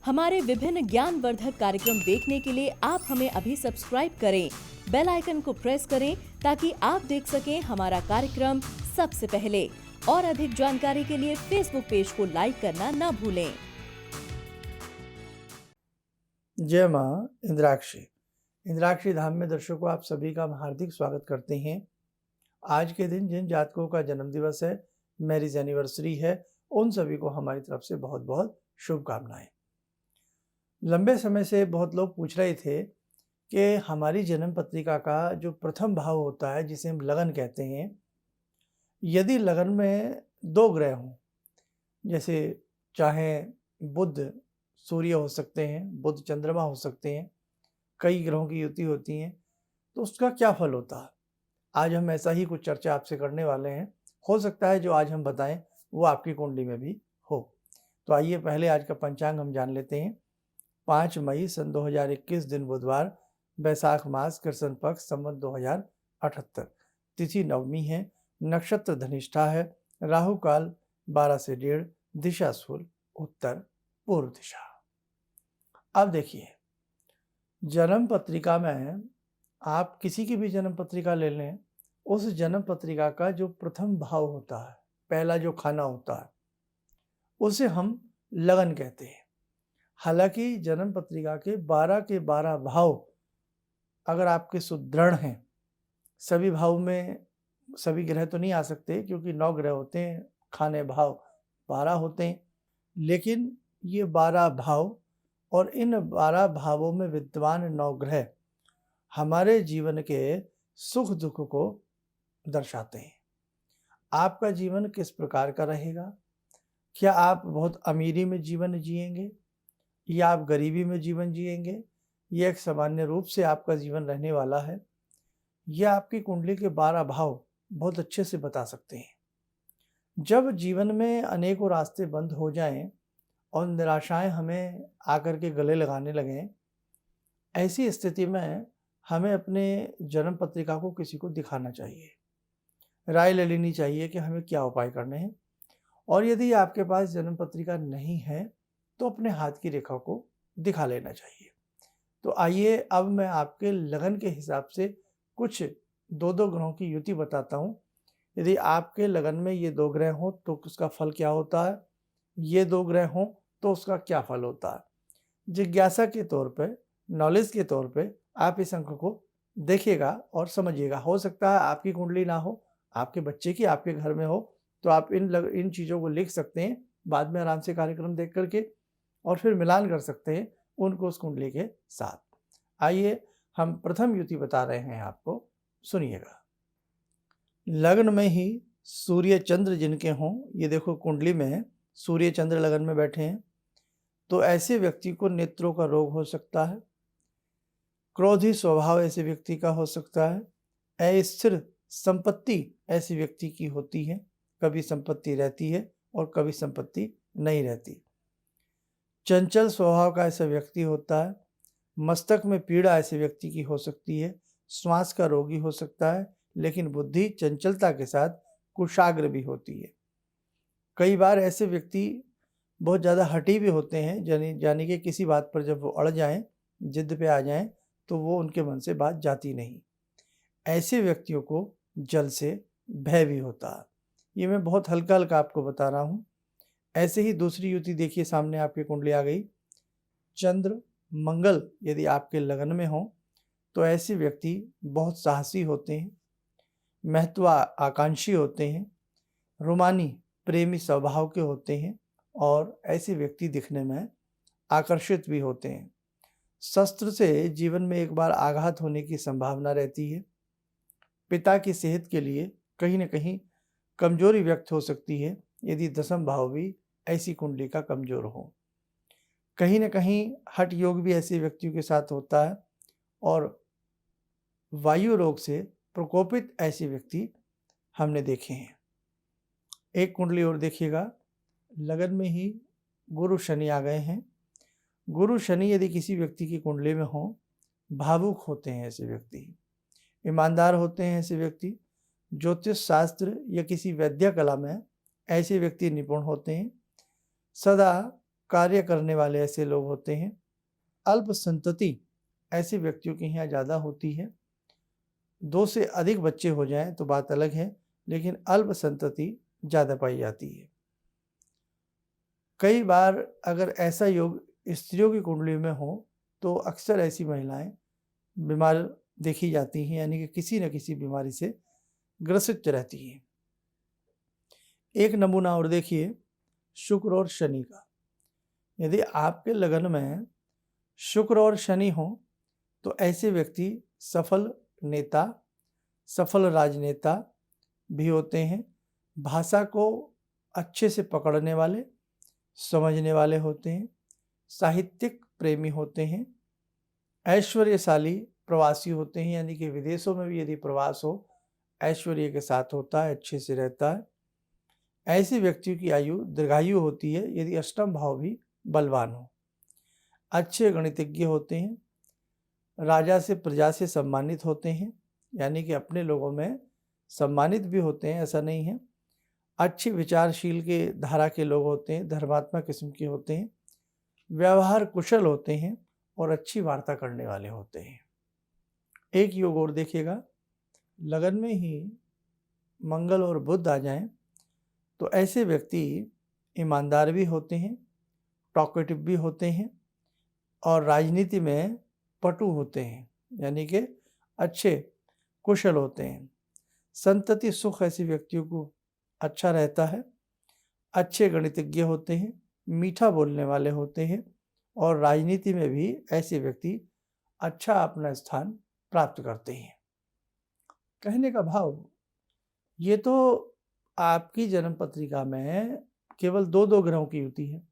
हमारे विभिन्न ज्ञानवर्धक कार्यक्रम देखने के लिए आप हमें अभी सब्सक्राइब करें, बेल आइकन को प्रेस करें ताकि आप देख सकें हमारा कार्यक्रम सबसे पहले। और अधिक जानकारी के लिए फेसबुक पेज को लाइक करना न भूलें। जय मां इंद्राक्षी। इंद्राक्षी धाम में दर्शकों आप सभी का हम हार्दिक स्वागत करते हैं। आज के दिन जिन जातकों का जन्म दिवस है, मैरिज एनिवर्सरी है, उन सभी को हमारी तरफ से बहुत बहुत शुभकामनाएं। लंबे समय से बहुत लोग पूछ रहे थे कि हमारी जन्म पत्रिका का जो प्रथम भाव होता है, जिसे हम लगन कहते हैं, यदि लगन में 2 ग्रह हों, जैसे चाहे बुध सूर्य हो सकते हैं, बुध चंद्रमा हो सकते हैं, कई ग्रहों की युति होती हैं, तो उसका क्या फल होता है। आज हम ऐसा ही कुछ चर्चा आपसे करने वाले हैं। हो सकता है जो आज हम बताएं वो आपकी कुंडली में भी हो। तो आइए पहले आज का पंचांग हम जान लेते हैं। 5 मई सन 2021 दिन बुधवार, बैसाख मास, कृष्ण पक्ष, संवत 2078, तिथि नवमी है, नक्षत्र धनिष्ठा है, राहु काल 12 से 1:30, दिशा सूर्य उत्तर पूर्व दिशा। अब देखिए, जन्म पत्रिका में आप किसी की भी जन्म पत्रिका ले लें, उस जन्म पत्रिका का जो प्रथम भाव होता है, पहला जो खाना होता है, उसे हम लगन कहते हैं। हालांकि जन्म पत्रिका के 12 भाव अगर आपके सुदृढ़ हैं, सभी भाव में सभी ग्रह तो नहीं आ सकते क्योंकि 9 ग्रह होते हैं, खाने भाव 12 होते हैं, लेकिन ये 12 भाव और इन 12 भावों में विद्यमान 9 ग्रह हमारे जीवन के सुख दुख को दर्शाते हैं। आपका जीवन किस प्रकार का रहेगा? क्या आप बहुत अमीरी में जीवन जिएंगे या आप गरीबी में जीवन जिएंगे? यह एक सामान्य रूप से आपका जीवन रहने वाला है। यह आपकी कुंडली के 12 भाव बहुत अच्छे से बता सकते हैं। जब जीवन में अनेकों रास्ते बंद हो जाएं और निराशाएं हमें आकर के गले लगाने लगें, ऐसी स्थिति में हमें अपने जन्म पत्रिका को किसी को दिखाना चाहिए, राय ले लेनी चाहिए कि हमें क्या उपाय करने हैं। और यदि आपके पास जन्म पत्रिका नहीं है तो अपने हाथ की रेखा को दिखा लेना चाहिए। तो आइए अब मैं आपके लगन के हिसाब से कुछ 2 ग्रहों की युति बताता हूँ। यदि आपके लगन में ये 2 ग्रह हों तो उसका फल क्या होता है, ये 2 ग्रह हों तो उसका क्या फल होता है। जिज्ञासा के तौर पे, नॉलेज के तौर पे आप इस अंक को देखिएगा और समझिएगा। हो सकता है आपकी कुंडली ना हो, आपके बच्चे की आपके घर में हो, तो आप इन चीज़ों को लिख सकते हैं बाद में आराम से कार्यक्रम देख करके, और फिर मिलान कर सकते हैं उनको उस कुंडली के साथ। आइए हम प्रथम युति बता रहे हैं आपको, सुनिएगा। लग्न में ही सूर्य चंद्र जिनके हों, ये देखो कुंडली में सूर्य चंद्र लगन में बैठे हैं, तो ऐसे व्यक्ति को नेत्रों का रोग हो सकता है। क्रोधी स्वभाव ऐसे व्यक्ति का हो सकता है। अस्थिर संपत्ति ऐसी व्यक्ति की होती है, कभी संपत्ति रहती है और कभी संपत्ति नहीं रहती। चंचल स्वभाव का ऐसा व्यक्ति होता है। मस्तक में पीड़ा ऐसे व्यक्ति की हो सकती है। श्वास का रोगी हो सकता है, लेकिन बुद्धि चंचलता के साथ कुशाग्र भी होती है। कई बार ऐसे व्यक्ति बहुत ज़्यादा हठी भी होते हैं, यानी कि किसी बात पर जब वो अड़ जाएं, जिद पे आ जाएं, तो वो उनके मन से बात जाती नहीं। ऐसे व्यक्तियों को जल से भय भी होता है। ये मैं बहुत हल्का हल्का आपको बता रहा हूँ। ऐसे ही दूसरी युति देखिए, सामने आपकी कुंडली आ गई। चंद्र मंगल यदि आपके लगन में हो तो ऐसे व्यक्ति बहुत साहसी होते हैं, महत्वाकांक्षी होते हैं, रोमानी प्रेमी स्वभाव के होते हैं और ऐसे व्यक्ति दिखने में आकर्षित भी होते हैं। शस्त्र से जीवन में एक बार आघात होने की संभावना रहती है। पिता की सेहत के लिए कहीं न कहीं कमजोरी व्यक्त हो सकती है यदि दशम भाव भी ऐसी कुंडली का कमजोर हो। कहीं न कहीं हठ योग भी ऐसे व्यक्तियों के साथ होता है और वायु रोग से प्रकोपित ऐसे व्यक्ति हमने देखे हैं। एक कुंडली और देखिएगा, लगन में ही गुरु शनि आ गए हैं। गुरु शनि यदि किसी व्यक्ति की कुंडली में हो, भावुक होते हैं ऐसे व्यक्ति, ईमानदार होते हैं ऐसे व्यक्ति, ज्योतिष शास्त्र या किसी वैद्य कला में ऐसे व्यक्ति निपुण होते हैं। सदा कार्य करने वाले ऐसे लोग होते हैं। अल्प संतति ऐसे व्यक्तियों के यहाँ ज़्यादा होती है। 2 से अधिक बच्चे हो जाएं तो बात अलग है, लेकिन अल्प संतति ज़्यादा पाई जाती है। कई बार अगर ऐसा योग स्त्रियों की कुंडली में हो तो अक्सर ऐसी महिलाएं बीमार देखी जाती हैं, यानी कि किसी न किसी बीमारी से ग्रसित रहती हैं। एक नमूना और देखिए शुक्र और शनि का। यदि आपके लगन में शुक्र और शनि हो तो ऐसे व्यक्ति सफल नेता, सफल राजनेता भी होते हैं। भाषा को अच्छे से पकड़ने वाले, समझने वाले होते हैं। साहित्यिक प्रेमी होते हैं। ऐश्वर्यशाली प्रवासी होते हैं, यानी कि विदेशों में भी यदि प्रवास हो ऐश्वर्य के साथ होता है, अच्छे से रहता है। ऐसे व्यक्तियों की आयु दीर्घायु होती है यदि अष्टम भाव भी बलवान हो। अच्छे गणितज्ञ होते हैं। राजा से प्रजा से सम्मानित होते हैं, यानी कि अपने लोगों में सम्मानित भी होते हैं, ऐसा नहीं है। अच्छी विचारशील के धारा के लोग होते हैं, धर्मात्मा किस्म के होते हैं। व्यवहार कुशल होते हैं और अच्छी वार्ता करने वाले होते हैं। एक योग और देखिएगा, लगन में ही मंगल और बुध आ जाएं तो ऐसे व्यक्ति ईमानदार भी होते हैं, टॉकेटिव भी होते हैं और राजनीति में पटु होते हैं, यानी कि अच्छे कुशल होते हैं। संतति सुख ऐसे व्यक्तियों को अच्छा रहता है। अच्छे गणितज्ञ होते हैं, मीठा बोलने वाले होते हैं और राजनीति में भी ऐसे व्यक्ति अच्छा अपना स्थान प्राप्त करते हैं। कहने का भाव, ये तो आपकी जन्म पत्रिका में केवल 2 ग्रहों की युति है।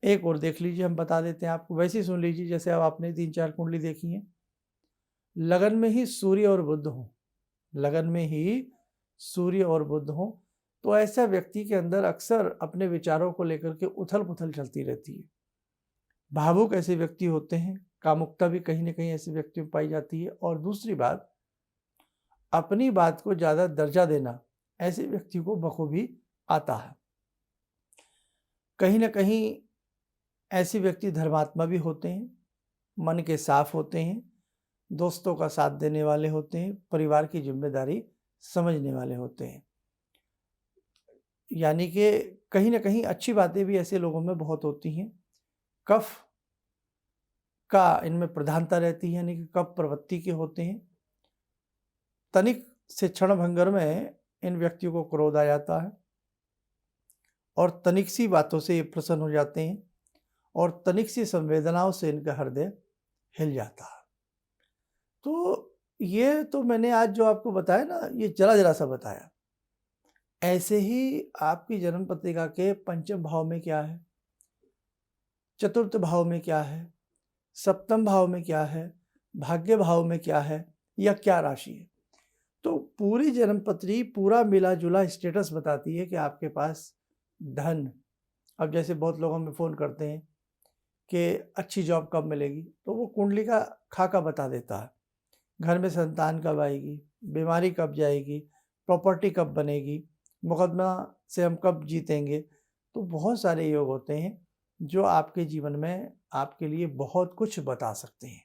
एक और देख लीजिए, हम बता देते हैं आपको, वैसे ही सुन लीजिए जैसे अब आपने 3-4 कुंडली देखी है। लगन में ही सूर्य और बुध हो, लगन में ही सूर्य और बुध हो तो ऐसा व्यक्ति के अंदर अक्सर अपने विचारों को लेकर के उथल पुथल चलती रहती है। भावुक ऐसे व्यक्ति होते हैं, कामुकता भी कहीं ना कहीं ऐसे व्यक्तियों में पाई जाती है। और दूसरी बात, अपनी बात को ज़्यादा दर्जा देना ऐसे व्यक्ति को बखूबी आता है। कहीं ना कहीं ऐसे व्यक्ति धर्मात्मा भी होते हैं, मन के साफ होते हैं, दोस्तों का साथ देने वाले होते हैं, परिवार की जिम्मेदारी समझने वाले होते हैं। यानी कि कहीं ना कहीं अच्छी बातें भी ऐसे लोगों में बहुत होती हैं। कफ का इनमें प्रधानता रहती है, यानी कि कफ प्रवृत्ति के होते हैं। तनिक से क्षण भंगर में इन व्यक्तियों को क्रोध आ जाता है और तनिक सी बातों से ये प्रसन्न हो जाते हैं और तनिक सी संवेदनाओं से इनका हृदय हिल जाता है। तो ये तो मैंने आज जो आपको बताया ना, ये जरा सा बताया। ऐसे ही आपकी जन्म पत्रिका के पंचम भाव में क्या है, चतुर्थ भाव में क्या है, सप्तम भाव में क्या है, भाग्य भाव में क्या है, या क्या राशि है, तो पूरी जन्म पत्री पूरा मिला जुला स्टेटस बताती है कि आपके पास धन। अब जैसे बहुत लोग हमें फ़ोन करते हैं कि अच्छी जॉब कब मिलेगी, तो वो कुंडली का खाका बता देता है। घर में संतान कब आएगी, बीमारी कब जाएगी, प्रॉपर्टी कब बनेगी, मुकदमा से हम कब जीतेंगे। तो बहुत सारे योग होते हैं जो आपके जीवन में आपके लिए बहुत कुछ बता सकते हैं।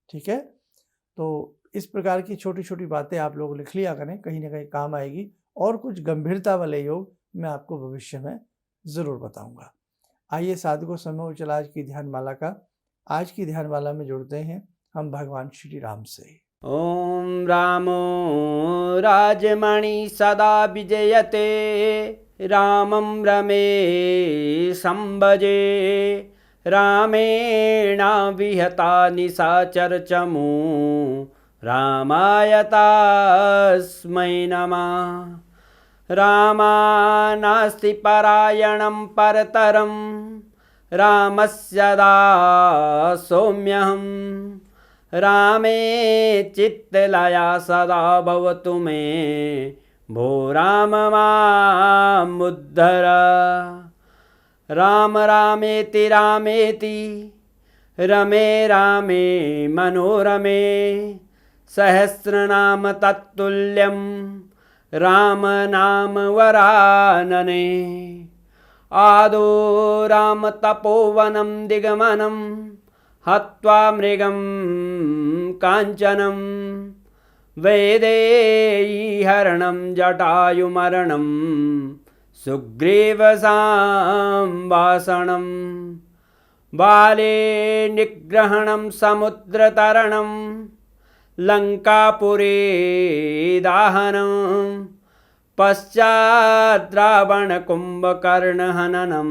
ठीक है, तो इस प्रकार की छोटी छोटी बातें आप लोग लिख लिया करें, कहीं ना कहीं काम आएगी। और कुछ गंभीरता वाले योग मैं आपको भविष्य में ज़रूर बताऊंगा। आइए साधकों, समय हो चला आज की ध्यानमाला का। आज की ध्यानमाला में जुड़ते हैं हम भगवान श्री राम से। ॐ रामो राजमणि सदा विजयते, रामं रमे संभजे, रामेण विहता निशाचरचमू, रामाय तस्मै नमः। रामानास्ति परायणं परतरं, रामस्य दासोऽम्यहम्। रामे चित्तलया सदा भवतु मे, भो राम मामुद्धर। राम रामेति रामेति, रमे रामे मनोरमे, सहस्रनाम तत्तुल्यं, राम नाम वरानने आदो राम तपोवनं दिगमनं हत्वा मृगं काञ्चनं वैदेहीहरणं जटायुमरणं सुग्रीवसंभाषणं बाले निग्रहणं समुद्रतरणं लङ्कापुरे दाहनं पश्चात् रावणकुम्भकर्णहननम्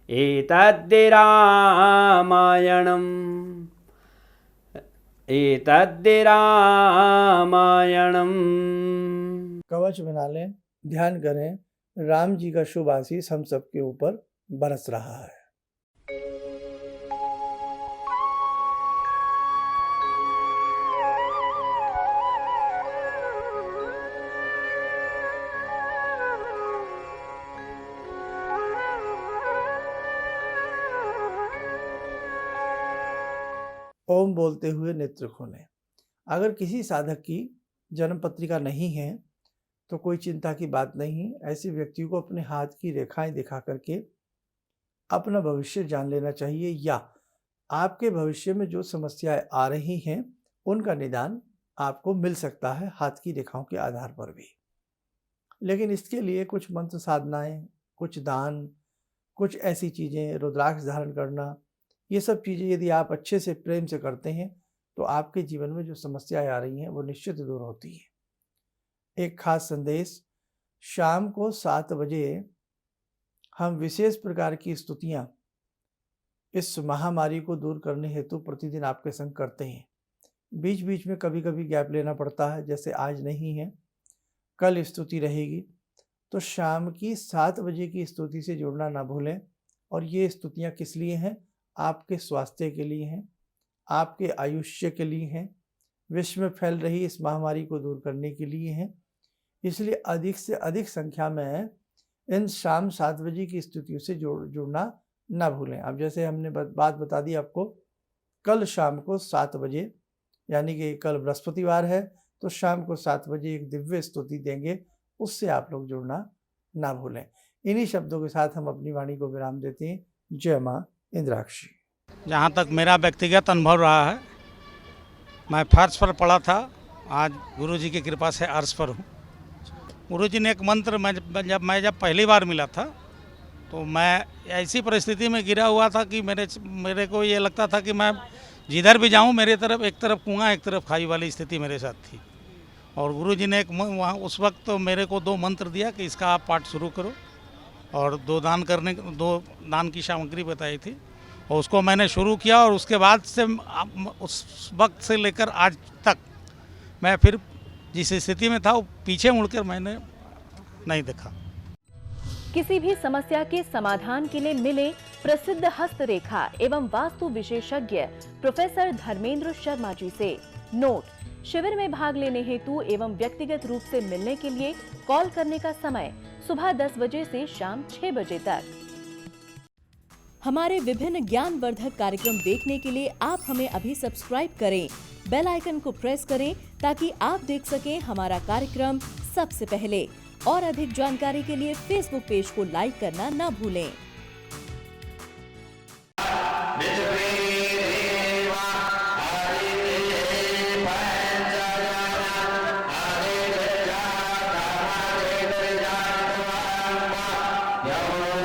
एतद्धि रामायणम् कवच बना लें, ध्यान करें, राम जी का शुभ आशीष हम सबके ऊपर बरस रहा है। ओम बोलते हुए नेत्र खोलें। अगर किसी साधक की जन्म पत्रिका नहीं है तो कोई चिंता की बात नहीं। ऐसे व्यक्ति को अपने हाथ की रेखाएं दिखा करके अपना भविष्य जान लेना चाहिए, या आपके भविष्य में जो समस्याएं आ रही हैं उनका निदान आपको मिल सकता है हाथ की रेखाओं के आधार पर भी। लेकिन इसके लिए कुछ मंत्र साधनाएं, कुछ दान, कुछ ऐसी चीज़ें, रुद्राक्ष धारण करना, ये सब चीज़ें यदि आप अच्छे से प्रेम से करते हैं तो आपके जीवन में जो समस्याएं आ रही हैं वो निश्चित दूर होती हैं। एक खास संदेश, शाम को 7 बजे हम विशेष प्रकार की स्तुतियाँ इस महामारी को दूर करने हेतु प्रतिदिन आपके संग करते हैं। बीच बीच में कभी कभी गैप लेना पड़ता है, जैसे आज नहीं है, कल स्तुति रहेगी, तो शाम की 7 बजे की स्तुति से जुड़ना ना भूलें। और ये स्तुतियाँ किस लिए हैं? आपके स्वास्थ्य के लिए हैं, आपके आयुष्य के लिए हैं, विश्व में फैल रही इस महामारी को दूर करने के लिए हैं। इसलिए अधिक से अधिक संख्या में इन शाम 7 बजे की स्तुतियों से जुड़ना ना भूलें। अब जैसे हमने बात बता दी आपको, कल शाम को 7 बजे, यानी कि कल बृहस्पतिवार है, तो शाम को 7 बजे एक दिव्य स्तुति देंगे, उससे आप लोग जुड़ना ना भूलें। इन्हीं शब्दों के साथ हम अपनी वाणी को विराम देते हैं। जय माँ इंद्राक्षी। जहाँ तक मेरा व्यक्तिगत अनुभव रहा है, मैं फर्श पर पड़ा था, आज गुरुजी की कृपा से अर्श पर हूँ। गुरुजी ने एक मंत्र जब पहली बार मिला था तो मैं ऐसी परिस्थिति में गिरा हुआ था कि मेरे को ये लगता था कि मैं जिधर भी जाऊँ मेरे तरफ एक तरफ कुआं एक तरफ खाई वाली स्थिति मेरे साथ थी। और गुरुजी ने वहाँ उस वक्त तो मेरे को 2 मंत्र दिया कि इसका आप पाठ शुरू करो, और 2 दान की सामग्री बताई थी और उसको मैंने शुरू किया। और उसके बाद से उस वक्त से लेकर आज तक मैं फिर जिस स्थिति में था वो पीछे मुड़कर मैंने नहीं देखा। किसी भी समस्या के समाधान के लिए मिले प्रसिद्ध हस्तरेखा एवं वास्तु विशेषज्ञ प्रोफेसर धर्मेंद्र शर्मा जी से। नोट: शिविर में भाग लेने हेतु एवं व्यक्तिगत रूप से मिलने के लिए कॉल करने का समय सुबह 10 बजे से शाम 6 बजे तक। हमारे विभिन्न ज्ञानवर्धक कार्यक्रम देखने के लिए आप हमें अभी सब्सक्राइब करें, बेल आइकन को प्रेस करें ताकि आप देख सकें हमारा कार्यक्रम सबसे पहले। और अधिक जानकारी के लिए फेसबुक पेज को लाइक करना ना भूलें। Yahweh